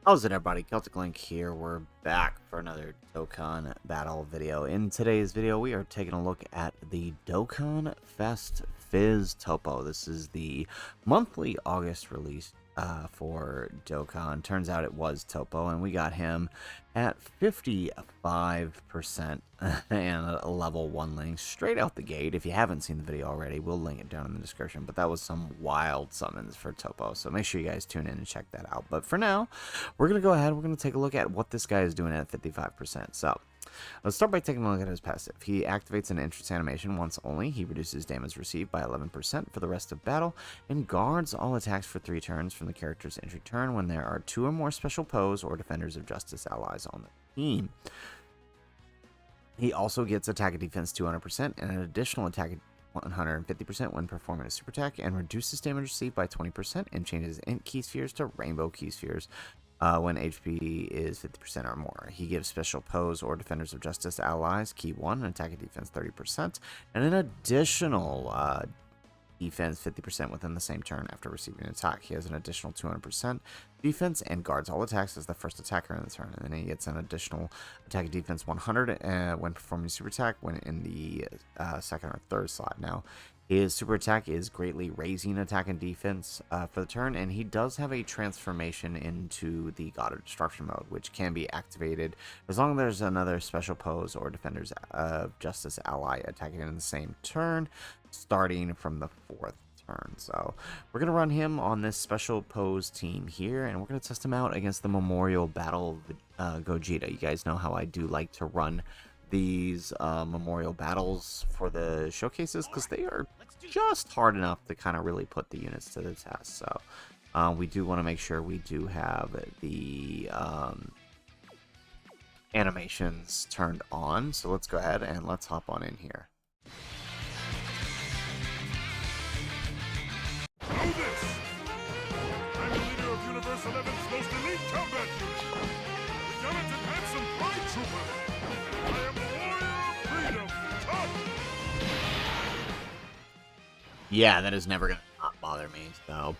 How's it, everybody? Celtic Link here. We're back for another Dokkan battle video. In today's video, we are taking a look at the Dokkan Fest Fizz Toppo. This is the monthly August release for Dokkan. Turns out it was Toppo, and we got him at 55% and a level 1 link straight out the gate. If you haven't seen the video already, we'll link it down in the description. But that was some wild summons for Toppo, so make sure you guys tune in and check that out. But for now, we're going to go ahead, we're going to take a look at what this guy is doing at 55%. So, let's start by taking a look at his passive. He activates an entrance animation once only. He reduces damage received by 11% for the rest of battle, and guards all attacks for 3 turns from the character's entry turn when there are 2 or more special pose or Defenders of Justice allies on the team. He also gets attack and defense 200% and an additional attack 150% when performing a super attack, and reduces damage received by 20% and changes int key spheres to rainbow key spheres when HP is 50% or more. He gives special pose or Defenders of Justice allies key 1 and attack and defense 30%, and an additional defense 50% within the same turn after receiving an attack. He has an additional 200% defense and guards all attacks as the first attacker in the turn. And then he gets an additional attack and defense 100 when performing a super attack when in the second or third slot. Now, his super attack is greatly raising attack and defense for the turn, and he does have a transformation into the God of Destruction mode, which can be activated as long as there's another special pose or Defenders of Justice ally attacking in the same turn, starting from the 4th turn. So we're going to run him on this special pose team here, and we're going to test him out against the Memorial Battle Gogeta. You guys know how I do like to run these memorial battles for the showcases, because they are just hard enough to kind of really put the units to the test. So we do want to make sure we do have the animations turned on. So let's go ahead and let's hop on in here. Know this! I'm the leader of Universe 11's most elite combat unit, the gallant and handsome Pride Trooper. I am the warrior of freedom, Top! Yeah, that is never going to not bother me. So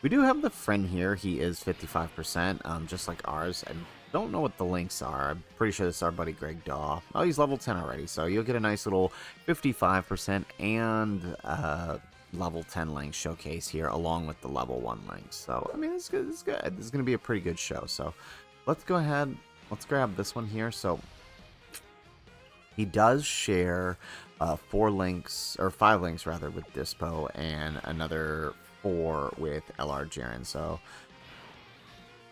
we do have the friend here. He is 55%, just like ours. I don't know what the links are. I'm pretty sure this is our buddy Greg Daw. Oh, he's level 10 already, so you'll get a nice little 55% and level 10 link showcase here along with the level 1 links. So I mean, it's good. This is going to be a pretty good show. So let's go ahead, let's grab this one here. So he does share 4 links, or 5 links rather, with Dispo, and another 4 with LR Jaren. So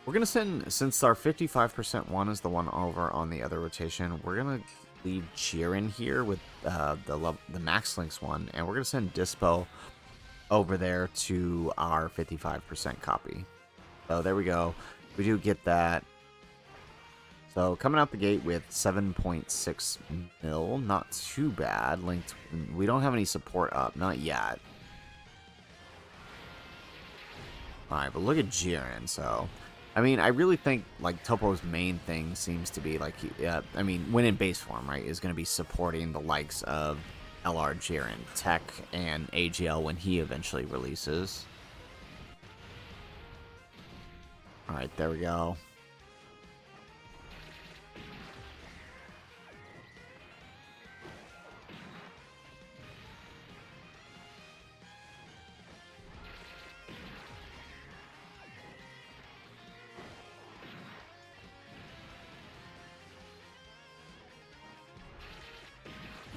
we're gonna send, since our 55% one is the one over on the other rotation, we're gonna leave Jiren here with the max links one, and we're gonna send Dispo over there to our 55% copy. So there we go. We do get that. So coming out the gate with 7.6 mil, not too bad. Linked, we don't have any support up, not yet. Alright, but look at Jiren. So I mean, I really think like Toppo's main thing seems to be like, I mean, when in base form, right, is going to be supporting the likes of LR Jiren, Tech, and AGL when he eventually releases. Alright, there we go.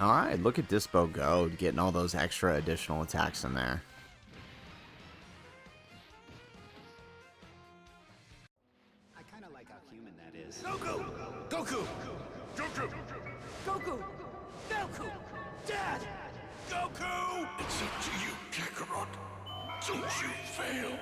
Alright, look at Dispo go, getting all those extra additional attacks in there. I kind of like how human that is. Goku! Goku! Goku! Goku! Goku! Dad! Goku! It's up to you, Kakarot. Don't you fail!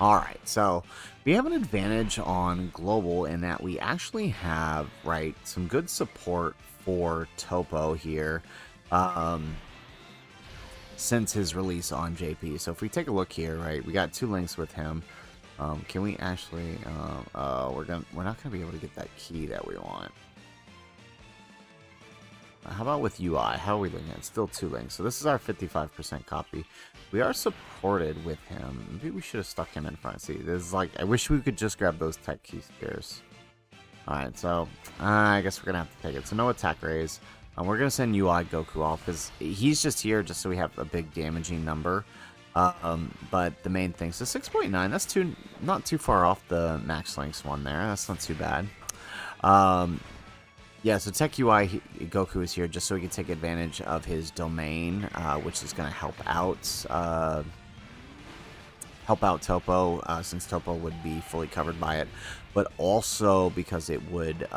Alright, so we have an advantage on global in that we actually have, right, some good support for Toppo here. since his release on JP. So if we take a look here, right, we got 2 links with him. Can we actually? We're not gonna be able to get that key that we want. How about with UI? How are we looking at? Still 2 links. So this is our 55% copy. We are supported with him. Maybe we should have stuck him in front. See, this is like, I wish we could just grab those tech key spheres. Alright, so I guess we're going to have to take it. So no attack raise. We're going to send UI Goku off because he's just here just so we have a big damaging number. But the main thing, so 6.9, that's not too far off the max links one there. That's not too bad. Yeah, so Tech UI Goku is here just so he can take advantage of his domain, which is going to help out Toppo, since Toppo would be fully covered by it, but also because it would,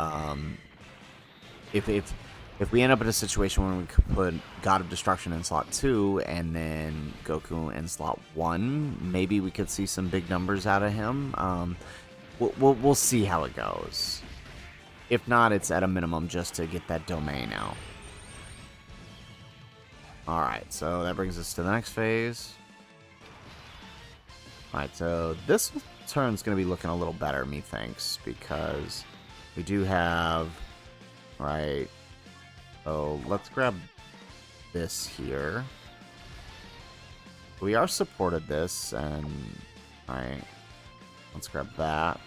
if we end up in a situation where we could put God of Destruction in slot 2 and then Goku in slot 1, maybe we could see some big numbers out of him. We'll see how it goes. If not, it's at a minimum just to get that domain out. Alright, so that brings us to the next phase. Alright, so this turn's going to be looking a little better, methinks, because we do have... Right. So let's grab this here. We are supported this, and... Alright. Let's grab that.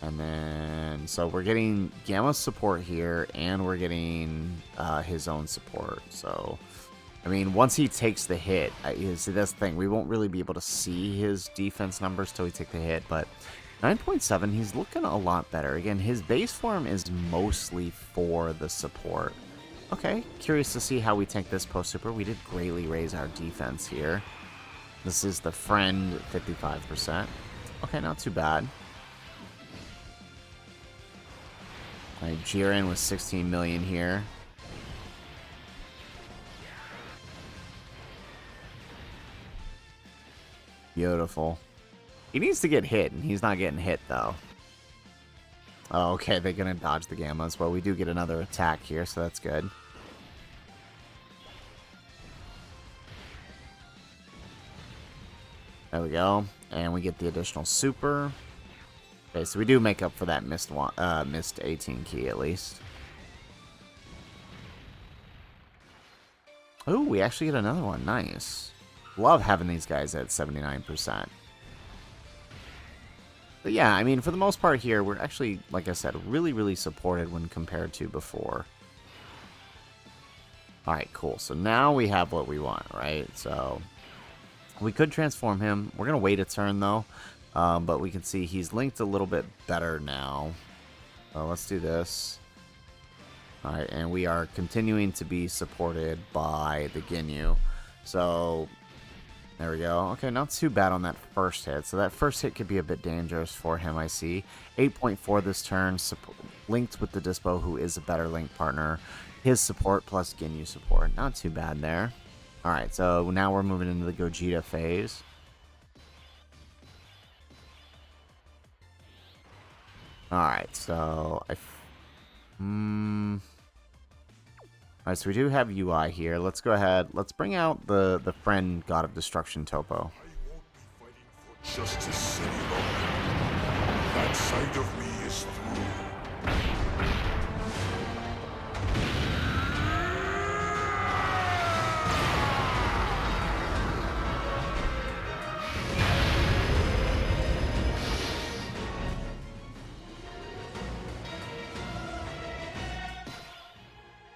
And then, so we're getting Gamma's support here, and we're getting his own support. So, I mean, once he takes the hit, see, that's the thing. We won't really be able to see his defense numbers till we take the hit, but 9.7, he's looking a lot better. Again, his base form is mostly for the support. Okay, curious to see how we tank this post-super. We did greatly raise our defense here. This is the friend 55%. Okay, not too bad. Jiren with 16 million here. Beautiful. He needs to get hit, and he's not getting hit, though. Oh, okay, they're going to dodge the Gammas. Well, we do get another attack here, so that's good. There we go. And we get the additional super. Okay, so we do make up for that missed 18 key, at least. Oh, we actually get another one. Nice. Love having these guys at 79%. But yeah, I mean, for the most part here, we're actually, like I said, really, really supported when compared to before. Alright, cool. So now we have what we want, right? So we could transform him. We're going to wait a turn, though. But we can see he's linked a little bit better now. Let's do this. Alright, and we are continuing to be supported by the Ginyu. So, there we go. Okay, not too bad on that first hit. So that first hit could be a bit dangerous for him, I see. 8.4 this turn, linked with the Dispo, who is a better link partner. His support plus Ginyu support. Not too bad there. Alright, so now we're moving into the Gogeta phase. Alright, so Alright, so we do have UI here. Let's go ahead. Let's bring out the friend God of Destruction Toppo. I won't be fighting for justice any longer. That side of me is through.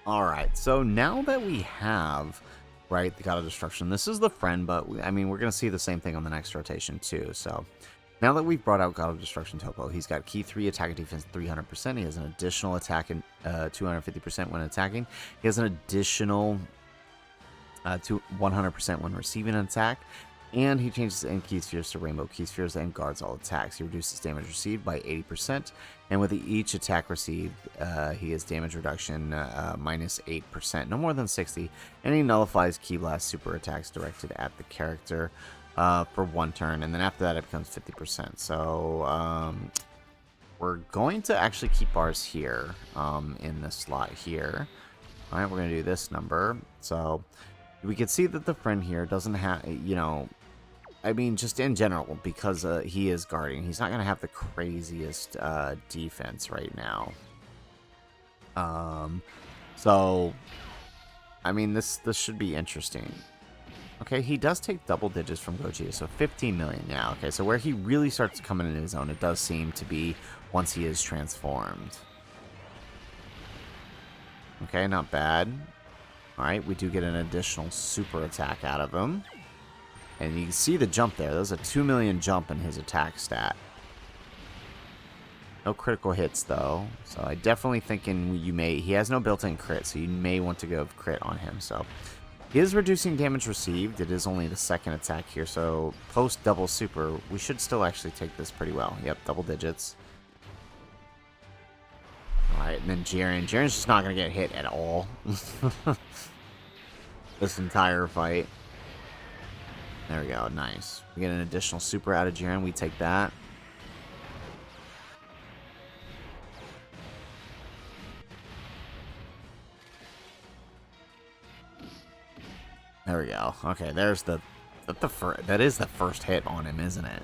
Alright, so now that we have, right, the God of Destruction, this is the friend, but, I mean, we're going to see the same thing on the next rotation, too. So, now that we've brought out God of Destruction Toppo, he's got key 3, attack and defense 300%. He has an additional attack and 250% when attacking. He has an additional 100% when receiving an attack. And he changes end key spheres to rainbow key spheres and guards all attacks. He reduces damage received by 80%. And with each attack received, he has damage reduction minus 8%, no more than 60. And he nullifies Ki Blast super attacks directed at the character for 1 turn. And then after that, it becomes 50%. So we're going to actually keep ours here in this slot here. All right, we're going to do this number. So we can see that the friend here doesn't have, you know, I mean, just in general, because he is guarding, he's not going to have the craziest defense right now. So, I mean, this should be interesting. Okay, he does take double digits from Gogeta, so 15 million. Yeah, okay, so where he really starts coming into his own, it does seem to be once he is transformed. Okay, not bad. Alright, we do get an additional super attack out of him. And you can see the jump there. There's a 2 million jump in his attack stat. No critical hits, though. So I definitely thinking he has no built-in crit, so you may want to go crit on him. So he is reducing damage received. It is only the second attack here, so post double super, we should still actually take this pretty well. Yep, double digits. Alright, and then Jiren. Jiren's just not going to get hit at all. This entire fight. There we go, nice. We get an additional super out of Jiren, we take that. There we go. Okay, there's that is the first hit on him, isn't it?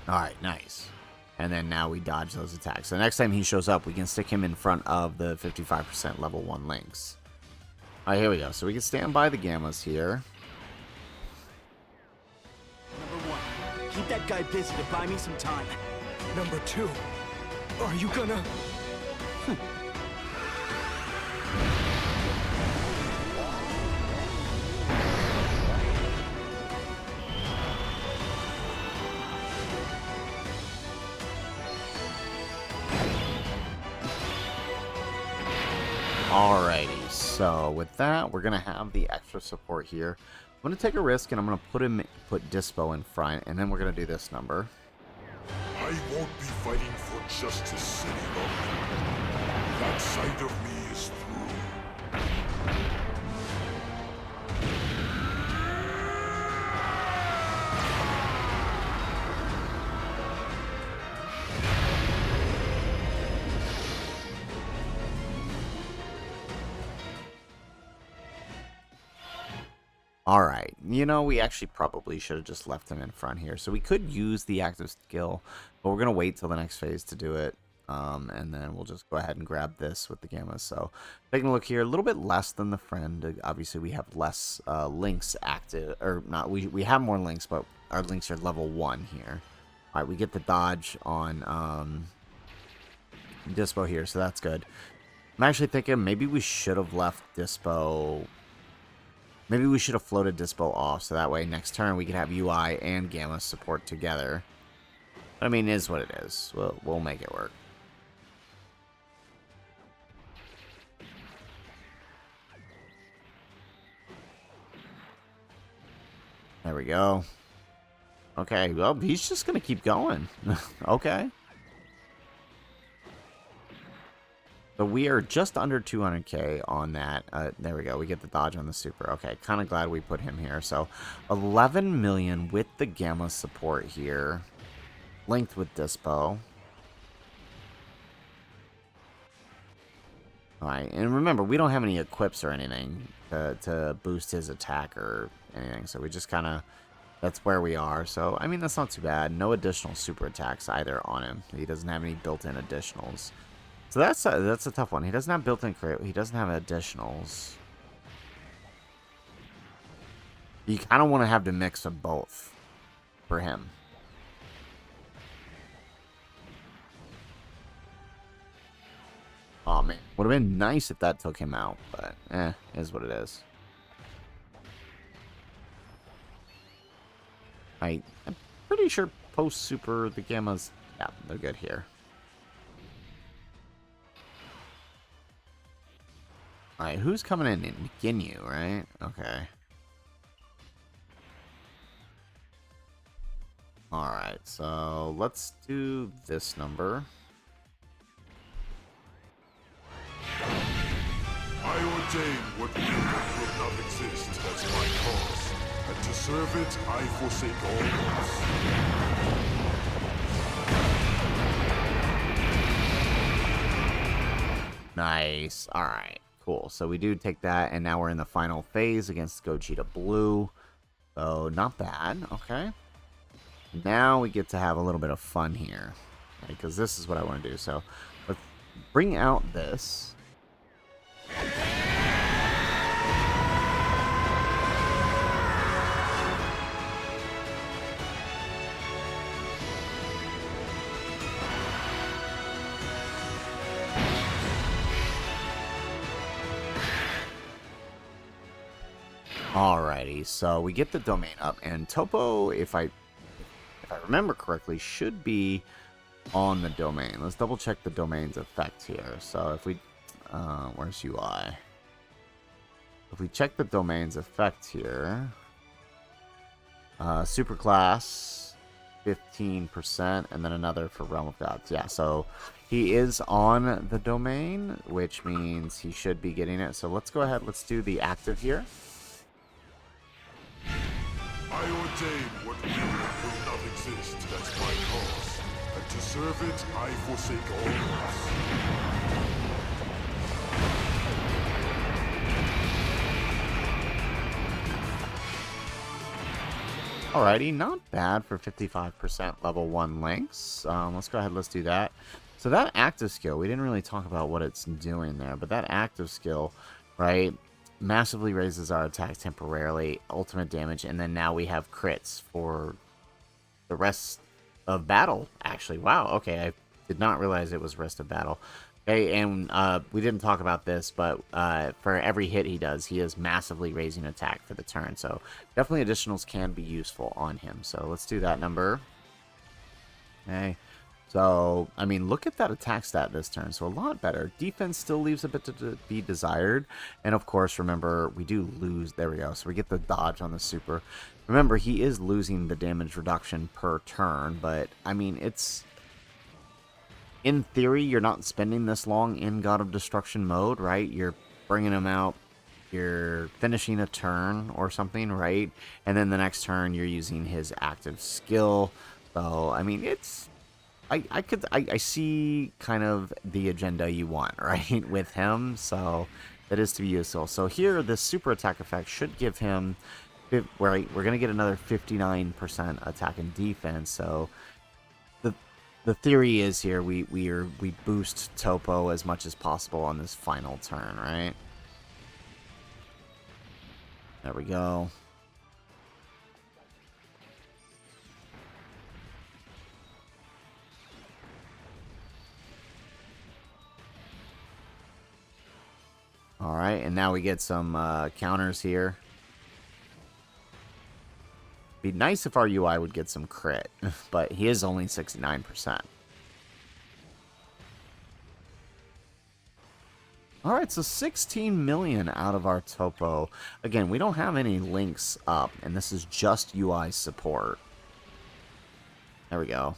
Alright, nice. And then now we dodge those attacks. So next time he shows up, we can stick him in front of the 55% level 1 links. Alright, here we go. So we can stand by the Gammas here. Number 1, keep that guy busy to buy me some time. Number 2, are you gonna... Alrighty, so with that, we're going to have the extra support here. I'm going to take a risk, and I'm going to put Dispo in front, and then we're going to do this number. I won't be fighting for justice any longer. That side of me is through. Alright, you know, we actually probably should have just left him in front here. So we could use the active skill, but we're going to wait till the next phase to do it. And then we'll just go ahead and grab this with the Gamma. So taking a look here, a little bit less than the friend. Obviously, we have less links active, or not, we have more links, but our links are level 1 here. Alright, we get the dodge on Dispo here, so that's good. I'm actually thinking maybe we should have left Dispo... Maybe we should have floated Dispo off, so that way next turn we could have UI and Gamma support together. But, I mean, it is what it is. We'll make it work. There we go. Okay, well, he's just going to keep going. Okay. So we are just under 200k on that. There we go. We get the dodge on the super. Okay, kind of glad we put him here. So 11 million with the Gamma support here. Linked with Dispo. Alright, and remember, we don't have any equips or anything to boost his attack or anything. So we just kind of... That's where we are. So, I mean, that's not too bad. No additional super attacks either on him. He doesn't have any built-in additionals. So that's a tough one. He doesn't have built-in crit. He doesn't have additionals. You kind of want to have the mix of both for him. Oh man, would have been nice if that took him out, but is what it is. I'm pretty sure post super the Gammas, yeah, they're good here. Alright, who's coming in? Ginyu, right? Okay. Alright, so let's do this number. I ordain what will not exist as my cause, and to serve it, I forsake all else. Nice. Alright, cool. So we do take that, and now we're in the final phase against Gogeta Blue. So, not bad. Okay. Now we get to have a little bit of fun here. Because this is what I want to do. So, let's bring out this. Alrighty, so we get the domain up, and Toppo, if I remember correctly, should be on the domain. Let's double check the domain's effect here. So if we, where's UI? If we check the domain's effect here, superclass 15%, and then another for Realm of Gods. Yeah, so he is on the domain, which means he should be getting it. So let's go ahead. Let's do the active here. I ordain what will not exist as my cause, and to serve it, I forsake all else. Alrighty, not bad for 55% level 1 links. Let's go ahead, let's do that. So that active skill, we didn't really talk about what it's doing there, but that active skill, right, massively raises our attack temporarily, ultimate damage, and then now we have crits for the rest of battle, actually. Wow, okay, I did not realize it was rest of battle. Okay, and we didn't talk about this, but for every hit he does, he is massively raising attack for the turn, so definitely additionals can be useful on him. So let's do that number. Okay. So, I mean, look at that attack stat this turn. So, a lot better. Defense still leaves a bit to be desired. And, of course, remember, we do lose. There we go. So, we get the dodge on the super. Remember, he is losing the damage reduction per turn. But, I mean, it's... in theory, you're not spending this long in God of Destruction mode, right? You're bringing him out. You're finishing a turn or something, right? And then the next turn, you're using his active skill. So, I mean, it's... I see kind of the agenda you want, right, with him, so that is to be useful. So here, this super attack effect should give him, we're going to get another 59% attack and defense, so the theory is here, we boost Toppo as much as possible on this final turn, right? There we go. Alright, and now we get some counters here. Be nice if our UI would get some crit, but he is only 69%. Alright, so 16 million out of our Toppo. Again, we don't have any links up, and this is just UI support. There we go.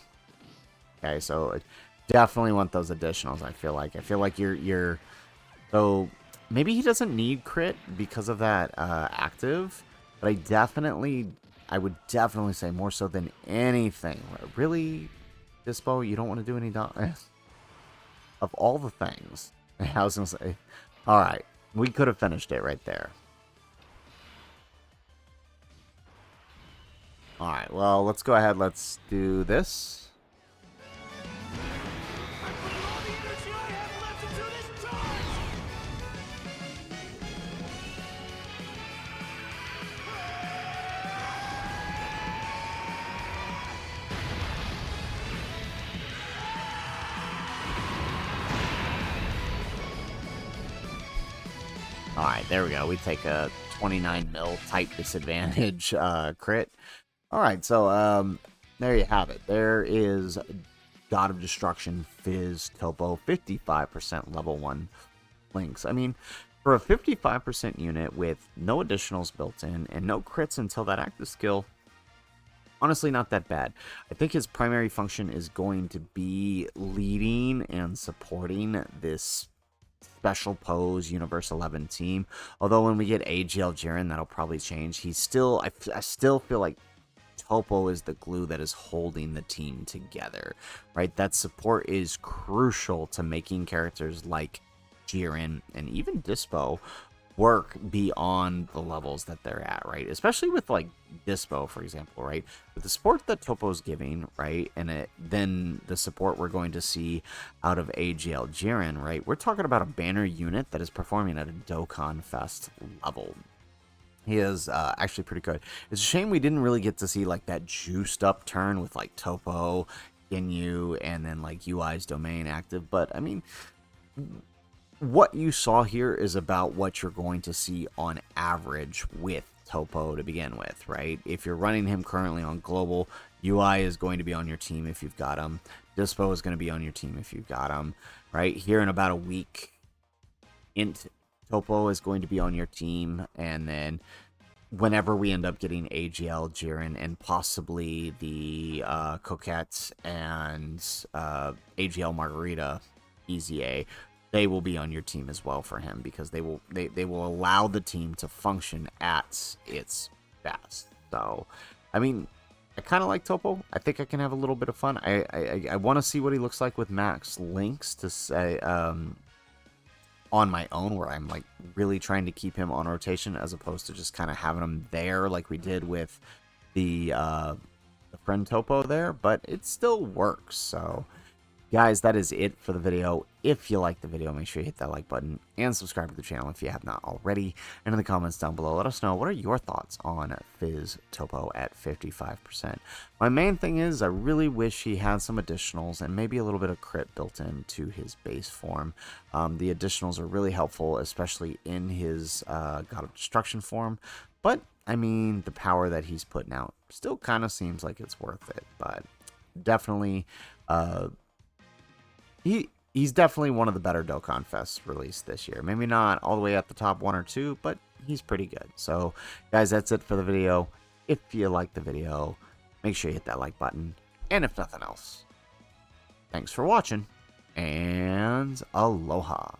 Okay, so definitely want those additionals, I feel like. I feel like you're so... maybe he doesn't need crit because of that active, but I would definitely say more so than anything. Really, Dispo, you don't want to do any of all the things. I was going to say, all right, we could have finished it right there. All right, well, let's go ahead. Let's do this. Alright, there we go. We take a 29 mil type disadvantage crit. Alright, so there you have it. There is God of Destruction Fizz Toppo 55% level 1 links. I mean, for a 55% unit with no additionals built in and no crits until that active skill, honestly not that bad. I think his primary function is going to be leading and supporting this special pose Universe 11 team. Although when we get AGL Jiren, that'll probably change. He's still, I still feel like Toppo is the glue that is holding the team together, right? That support is crucial to making characters like Jiren and even Dispo work beyond the levels that they're at, right? Especially with like Dispo, for example, right? With the support that Toppo's giving, right? And then the support we're going to see out of AGL Jiren, right? We're talking about a banner unit that is performing at a Dokkan Fest level. He is actually pretty good. It's a shame we didn't really get to see like that juiced up turn with like Toppo, Ginyu, and then like UI's domain active. But I mean, what you saw here is about what you're going to see on average with Toppo to begin with, right? If you're running him currently on global, UI is going to be on your team if you've got him. Dispo is going to be on your team if you've got him, right? Here in about a week, Int Toppo is going to be on your team, and then whenever we end up getting AGL Jiren and possibly the Coquette and AGL Margarita EZA, they will be on your team as well for him, because they will allow the team to function at its best. So, I mean, I kind of like Toppo. I think I can have a little bit of fun. I want to see what he looks like with Max Links to say on my own, where I'm like really trying to keep him on rotation as opposed to just kind of having him there like we did with the friend Toppo there, but it still works. So guys, that is it for the video. If you like the video, make sure you hit that like button and subscribe to the channel if you have not already. And in the comments down below, let us know, what are your thoughts on Fizz Toppo at 55%? My main thing is, I really wish he had some additionals and maybe a little bit of crit built into his base form. The additionals are really helpful, especially in his God of Destruction form. But, I mean, the power that he's putting out still kind of seems like it's worth it. But definitely... He's definitely one of the better Dokkan Fests released this year. Maybe not all the way at the top 1 or 2, but he's pretty good. So, guys, that's it for the video. If you like the video, make sure you hit that like button. And if nothing else, thanks for watching, and aloha.